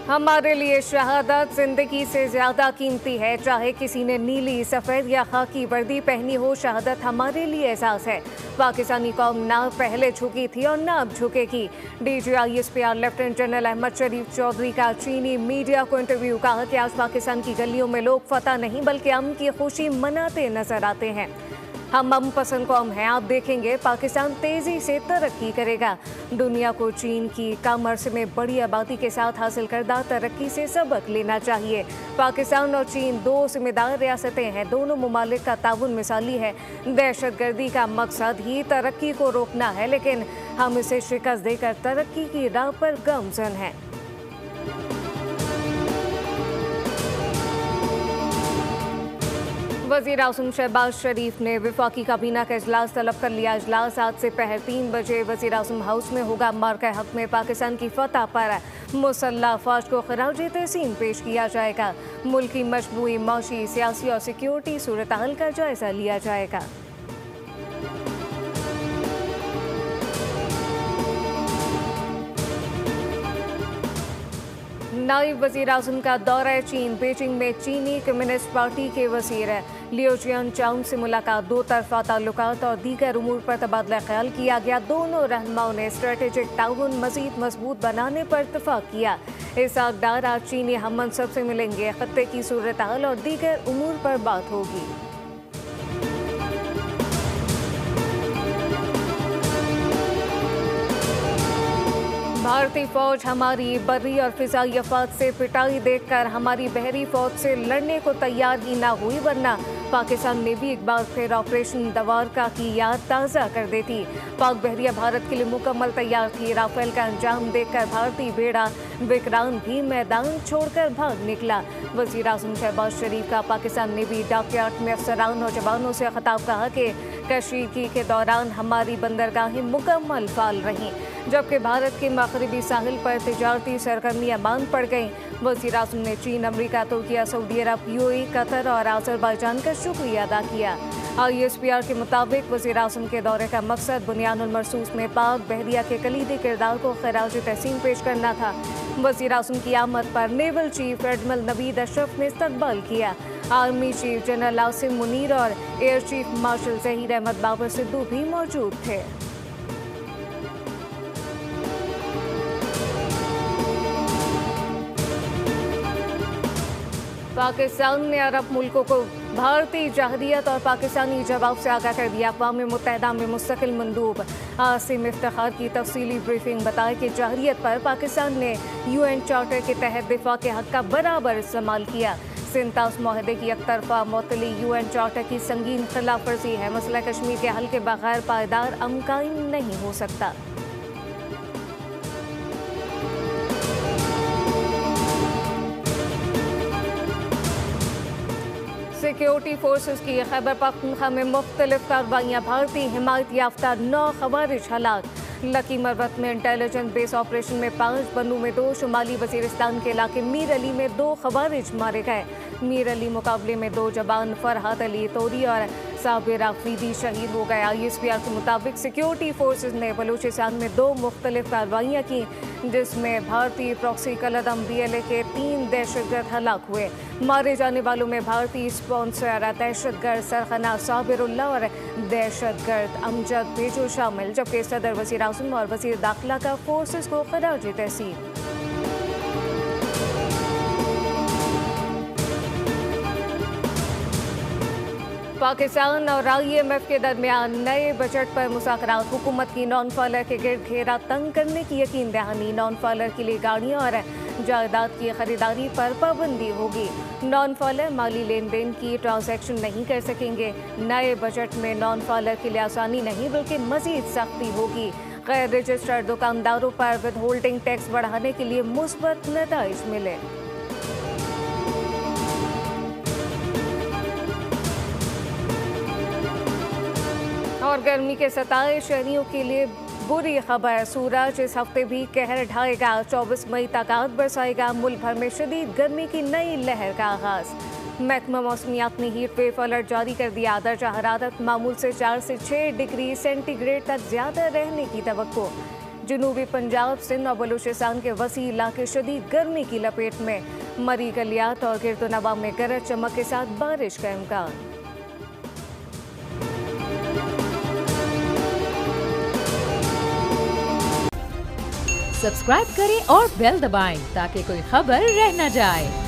हमारे लिए शहादत जिंदगी से ज्यादा कीमती है। चाहे किसी ने नीली, सफेद या खाकी वर्दी पहनी हो, शहादत हमारे लिए एहसास है। पाकिस्तानी कौम ना पहले झुकी थी और ना अब झुकेगी। DGISPR लेफ्टिनेंट जनरल अहमद शरीफ चौधरी का चीनी मीडिया को इंटरव्यू। कहा कि आज पाकिस्तान की गलियों में लोग फतह नहीं बल्कि अमन की खुशी मनाते नजर आते हैं। हम अमन पसंद कौम हैं। आप देखेंगे पाकिस्तान तेजी से तरक्की करेगा। दुनिया को चीन की कम अरसे में बड़ी आबादी के साथ हासिल करदा तरक्की से सबक लेना चाहिए। पाकिस्तान और चीन दो जिम्मेदार रियासतें हैं। दोनों ममालिक का ताउन मिसाली है। दहशतगर्दी का मकसद ही तरक्की को रोकना है, लेकिन हम इसे शिकस्त देकर तरक्की की राह पर गामजन हैं। वज़ीर आज़म शहबाज शरीफ ने वफाकी काबीना का इजलास तलब कर लिया। इजलास आज से पहर 3 बजे वज़ीर आज़म हाउस में होगा। मार्का हक में पाकिस्तान की फतह पर मुसल्लह अफवाज को खराज तहसीन पेश किया जाएगा। मुल्क की मजमूई मौशी, सियासी और सिक्योरिटी सूरत हाल का जायजा लिया जाएगा। नायब वज़ीर आज़म का दौरा चीन। बीजिंग में चीनी कम्युनिस्ट पार्टी के वज़ीर लियो जियानचांग से मुलाकात। दो तरफा ताल्लुकात और दीगर उमूर पर तबादला ख्याल किया गया। दोनों रहनुमाओं ने स्ट्रेटेजिक ताउन मज़ीद मजबूत बनाने पर इत्तफाक किया। इसहाक डार आज चीनी हम मनसब से मिलेंगे। खत्ते की सूरत हाल और दीगर उमूर पर बात होगी। भारतीय फौज हमारी बर्री और फिजाई अफवाज से पिटाई देखकर हमारी बहरी फौज से लड़ने को तैयार ही ना हुई, वरना पाकिस्तान ने भी एक बार फिर ऑपरेशन दवारका की याद ताज़ा कर देती। पाक बहरिया भारत के लिए मुकम्मल तैयार थी। राफेल का अंजाम देखकर भारतीय बेड़ा विक्रांत भी मैदान छोड़कर भाग निकला। वज़ीर आज़म शहबाज शरीफ का पाकिस्तान नेवी डॉकयार्ड में अफसरान और जवानों से खिताब। कहा कि कशीदगी के दौरान हमारी बंदरगाहें मुकम्मल फाल रहीं, जबकि भारत के मगरबी साहिल पर तिजारती सरगर्मियां बंद पड़ गईं। वज़ीर आज़म ने चीन, अमरीका, तुर्की, सऊदी अरब, UAE, कतर और आज़रबाईजान का शुक्रिया अदा किया। ISPR के मुताबिक वज़ीर आज़म के दौरे का मकसद बुनियानुल मरसूस में पाक बहरिया के कलीदी किरदार को खराज तहसीन पेश करना था। वज़ीर आज़म की आमद पर naval chief admiral Naveed Ashraf ने इस्तकबाल किया। Army chief general Asim Munir और air chief marshal Zaheer Ahmed Babar Sidhu भी मौजूद थे। पाकिस्तान ने अरब मुल्कों को भारतीय जहरियत और पाकिस्तानी जवाब से आगाह कर दिया। अक़वाम मुत्तहिदा में मुस्तकिल मंदूब आसिम इफ्तिखार की तफसीली ब्रीफिंग। बताया कि जहरियत पर पाकिस्तान ने UN चार्टर के तहत दिफा के हक का बराबर इस्तेमाल किया। सिंतास माहदे की एक तरफा मुअत्तली UN चार्टर की संगीन खिलाफ वर्जी है। मसला कश्मीर के हल के बगैर पायदार अमन कायम नहीं हो सकता। सिक्योरिटी फोर्सेस की खैबर पख्तूनख्वा में मुख्तलिफ कार्रवाइयाँ। भारतीय हिमायत याफ्ता 9 खवारिज हलाक। लकी मरवत में इंटेलिजेंस बेस ऑपरेशन में 5, बनू में 2, शुमाली वजीरिस्तान के इलाके मीर अली में 2 खवारिज मारे गए। मीर अली मुकाबले में 2 जवान फरहाद अली तोरी और साबिर आफरीदी शहीद हो गए। ISPR के मुताबिक सिक्योरिटी फोर्सेस ने बलूचिस्तान में 2 मुख्तलिफ कार्रवाइयाँ की, जिसमें भारतीय प्रॉक्सी कलदम BLA के 3 दहशतगर्द हलाक हुए। मारे जाने वालों में भारतीय स्पॉन्सर दहशतगर्द सरखना साबिरुल्लाह और दहशतगर्द अमजद भेजो शामिल, जबकि सदर वज़ीर आज़म और वज़ीर दाखिला का फोर्सेस को खराज तहसीन। पाकिस्तान और IMF के दरमियान नए बजट पर मुज़ाकरात। हुकूमत की नॉन फाइलर के गिर्द घेरा तंग करने की यकीन दहानी। नॉन फाइलर के लिए गाड़ियाँ और जायदाद की खरीदारी पर पाबंदी होगी। नॉन फाइलर माली लेन देन की ट्रांजैक्शन नहीं कर सकेंगे। नए बजट में नॉन फाइलर के लिए आसानी नहीं बल्कि मजीद सख्ती होगी। गैर रजिस्टर्ड दुकानदारों पर विद होल्डिंग टैक्स बढ़ाने के लिए मुस्बत नताइज मिले। और गर्मी के सताए शहरियों के लिए बुरी खबर। सूरज इस हफ्ते भी कहर ढाएगा। 24 मई तक आग बरसाएगा। मुल्क भर में शदीद गर्मी की नई लहर का आगाज। महकमा मौसमियात ने हीट वेव अलर्ट जारी कर दिया। दर्जा हरारत मामूल से 4 से 6 डिग्री सेंटीग्रेड तक ज्यादा रहने की तवक्को। जनूबी पंजाब, सिंध और बलूचिस्तान के वसी इलाके शदीद गर्मी की लपेट में। मरी गलियात और गिरदोनवा में गरज चमक के साथ बारिश का इम्कान। सब्सक्राइब करें और बेल दबाएं ताकि कोई खबर रह न जाए।